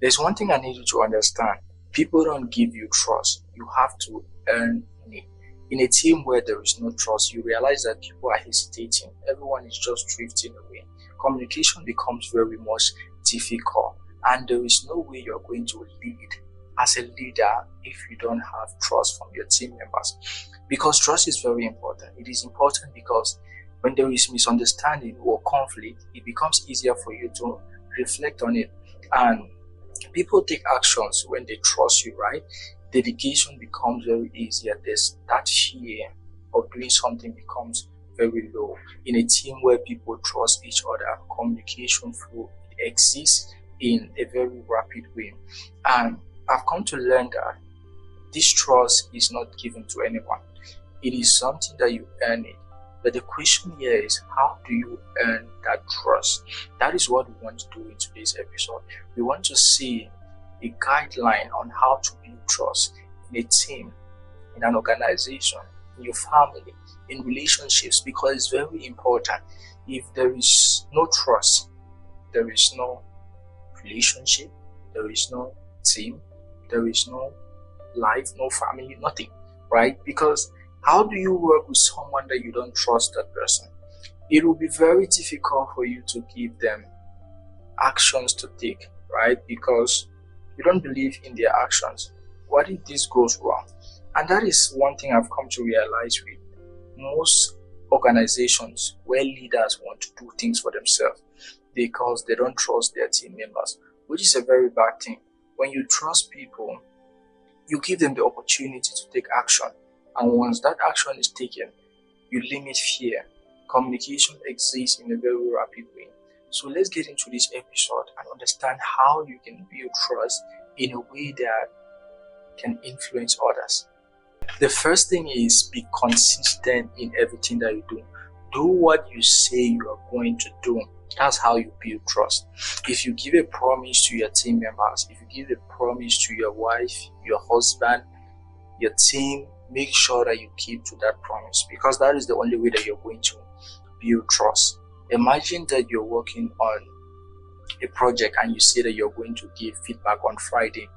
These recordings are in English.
There's one thing I need you to understand. People don't give you trust. You have to earn it. In a team where there is no trust, you realize that people are hesitating. Everyone is just drifting away. Communication becomes very much difficult, and there is no way you're going to lead as a leader if you don't have trust from your team members. Because trust is very important. It is important because when there is misunderstanding or conflict, it becomes easier for you to reflect on it. And people take actions when they trust you, right? Dedication becomes very easier. There's that fear of doing something becomes very low. In a team where people trust each other, communication flow exists in a very rapid way. And I've come to learn that this trust is not given to anyone. It is something that you earn it. But the question here is, how do you earn that trust? That is what we want to do in today's episode. We want to see a guideline on how to build trust in a team, in an organization, in your family, in relationships, because it's very important. If there is no trust, there is no relationship, there is no team, there is no life, no family, nothing, right? Because how do you work with someone that you don't trust that person? It will be very difficult for you to give them actions to take, right? Because you don't believe in their actions. What if this goes wrong? And that is one thing I've come to realize with most organizations where leaders want to do things for themselves because they don't trust their team members, which is a very bad thing. When you trust people, you give them the opportunity to take action. And once that action is taken, you limit fear. Communication exists in a very rapid way. So let's get into this episode and understand how you can build trust in a way that can influence others. The first thing is be consistent in everything that you do. Do what you say you are going to do. That's how you build trust. If you give a promise to your team members, if you give a promise to your wife, your husband, your team, make sure that you keep to that promise, because that is the only way that you're going to build trust. Imagine that you're working on a project and you say that you're going to give feedback on Friday.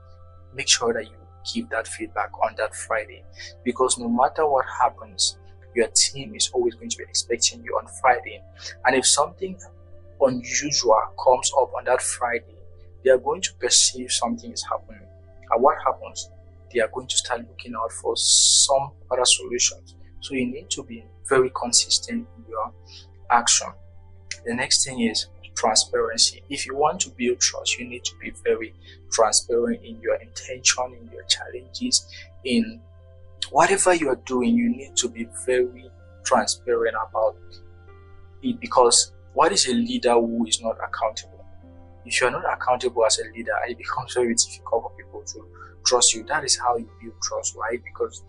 Make sure that you give that feedback on that Friday, because no matter what happens, your team is always going to be expecting you on Friday. And if something unusual comes up on that Friday, they are going to perceive something is happening. And what happens? They are going to start looking out for some other solutions. So you need to be very consistent in your action. The next thing is transparency. If you want to build trust, you need to be very transparent in your intention, in your challenges, in whatever you are doing. You need to be very transparent about it, because what is a leader who is not accountable? If you are not accountable as a leader, it becomes very difficult for people to trust you. That is how you build trust, right? Because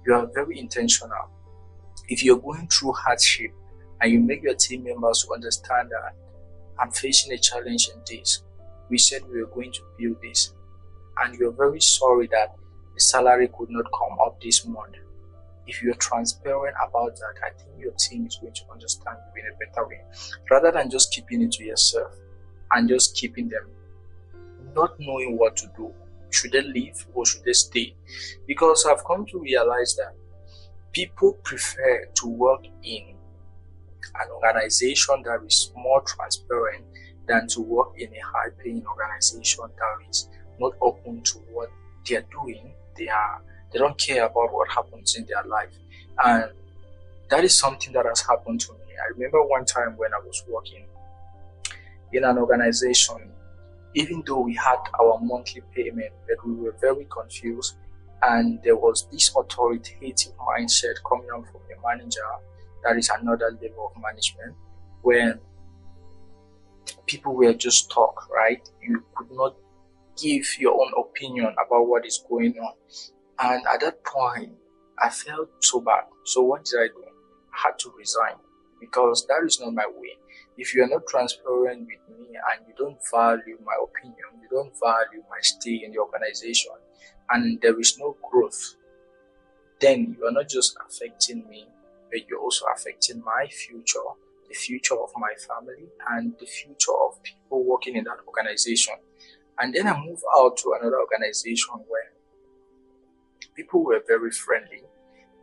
you are very intentional. If you're going through hardship and you make your team members understand that I'm facing a challenge in this, we said we were going to build this, and you're very sorry that the salary could not come up this month. If you're transparent about that, I think your team is going to understand you in a better way, rather than just keeping it to yourself and just keeping them not knowing what to do. Should they leave or should they stay? Because I've come to realize that people prefer to work in an organization that is more transparent than to work in a high-paying organization that is not open to what they are doing. They don't care about what happens in their life. And that is something that has happened to me. I remember one time when I was working in an organization, even though we had our monthly payment, but we were very confused, and there was this authoritative mindset coming out from the manager. That is another level of management, where people were just talk, right? You could not give your own opinion about what is going on. And at that point, I felt so bad. So what did I do? I had to resign, because that is not my way. If you are not transparent with me and you don't value my opinion, you don't value my stay in the organization, and there is no growth, then you are not just affecting me, but you're also affecting my future, the future of my family, and the future of people working in that organization. And then I moved out to another organization where people were very friendly.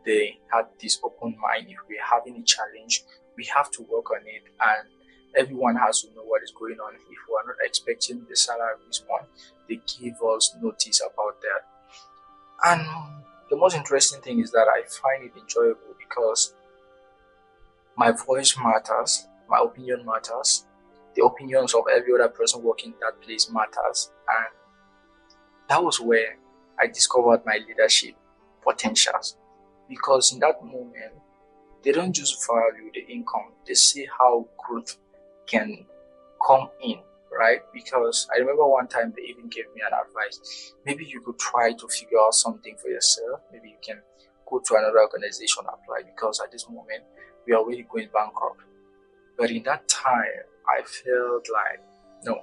They had this open mind. If we're having a challenge, we have to work on it, and everyone has to know what is going on. If we are not expecting the salary this month, they give us notice about that. And the most interesting thing is that I find it enjoyable because my voice matters, my opinion matters, the opinions of every other person working that place matters, and that was where I discovered my leadership potentials. Because in that moment, they don't just value the income, they see how growth can come in, right? Because I remember one time they even gave me an advice. Maybe you could try to figure out something for yourself. Maybe you can go to another organization, apply, because at this moment we are really going bankrupt. But in that time, I felt like, no,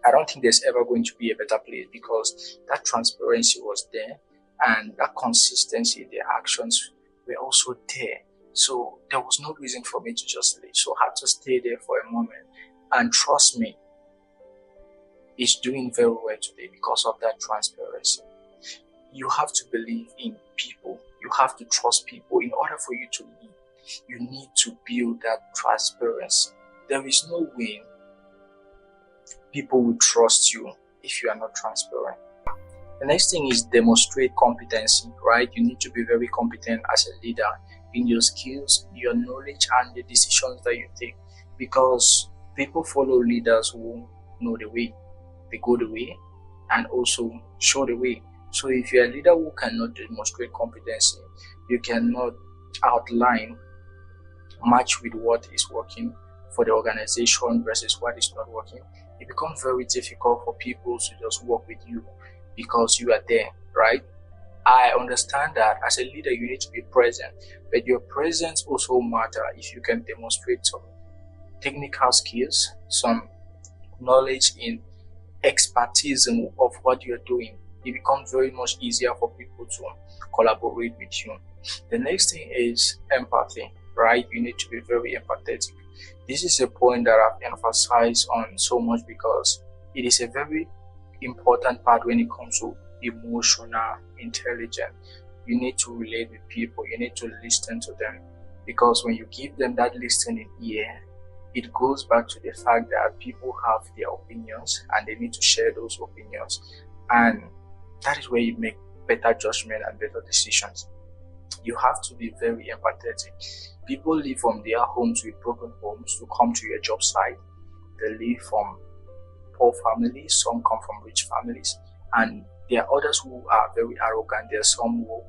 I don't think there's ever going to be a better place, because that transparency was there and that consistency, the actions were also there. So there was no reason for me to just leave. So I had to stay there for a moment. And trust me, it's doing very well today because of that transparency. You have to believe in people. You have to trust people. In order for you to lead, you need to build that transparency. There is no way people will trust you if you are not transparent. The next thing is demonstrate competency, right? You need to be very competent as a leader in your skills, your knowledge, and the decisions that you take, because people follow leaders who know the way, they go the way, and also show the way. So if you're a leader who cannot demonstrate competency, you cannot outline, match with what is working for the organization versus what is not working, it becomes very difficult for people to just work with you because you are there, right? I understand that as a leader you need to be present, but your presence also matters. If you can demonstrate some technical skills, some knowledge in expertise of what you're doing, it becomes very much easier for people to collaborate with you. The next thing is empathy, right? You need to be very empathetic. This is a point that I've emphasized on so much because it is a very important part when it comes to emotional intelligence. You need to relate with people, you need to listen to them, because when you give them that listening ear, it goes back to the fact that people have their opinions and they need to share those opinions, and that is where you make better judgment and better decisions. You have to be very empathetic. People leave from their homes with broken homes to come to your job site. They leave from poor families, some come from rich families, and there are others who are very arrogant. There are some who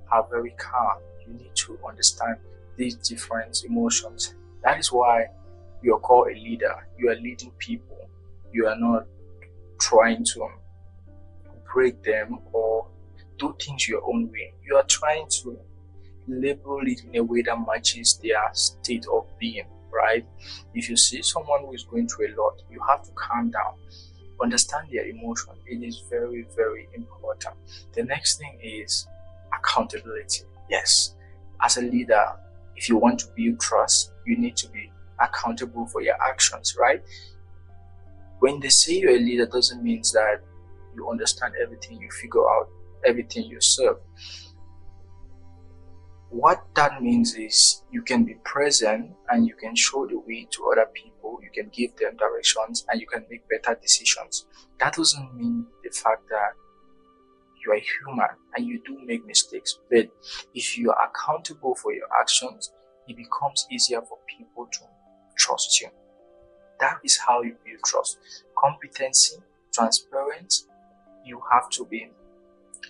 are very calm. You need to understand these different emotions. That is why you are called a leader. You are leading people. You are not trying to break them or do things your own way. You are trying to label it in a way that matches their state of being, right? If you see someone who is going through a lot, you have to calm down, understand their emotion. It is very, very important. The next thing is accountability. Yes, as a leader, if you want to build trust, you need to be accountable for your actions, right? When they say you're a leader, doesn't mean that you understand everything, you figure out everything yourself. What that means is you can be present and you can show the way to other people, you can give them directions, and you can make better decisions. That doesn't mean the fact that you are human and you do make mistakes, but if you are accountable for your actions, it becomes easier for people to trust you. That is how you build trust. Competency, transparent, you have to be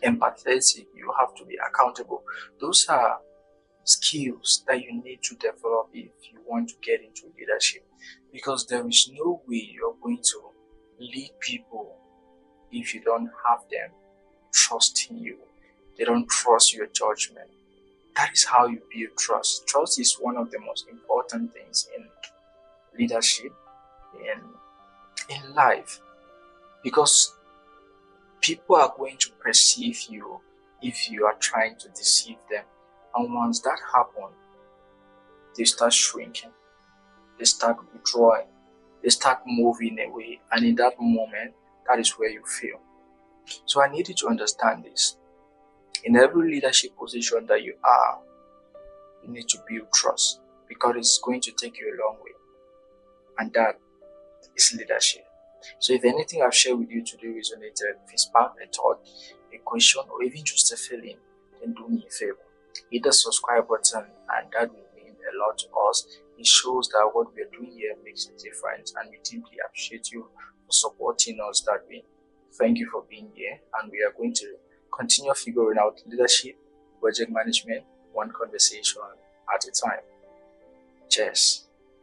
empathetic, you have to be accountable. Those are skills that you need to develop if you want to get into leadership, because there is no way you're going to lead people if you don't have them trusting you. They don't trust your judgment. That is how you build trust. Trust is one of the most important things in leadership, in life, because people are going to perceive you if you are trying to deceive them. And once that happens, they start shrinking, they start withdrawing, they start moving away. And in that moment, that is where you fail. So I need you to understand this. In every leadership position that you are, you need to build trust, because it's going to take you a long way. And that is leadership. So if anything I've shared with you today resonated, if it sparked a thought, a question, or even just a feeling, then do me a favor. Hit the subscribe button, and that will mean a lot to us. It shows that what we're doing here makes a difference, and we deeply appreciate you for supporting us that way. Thank you for being here, and we are going to continue figuring out leadership, project management, one conversation at a time. Cheers.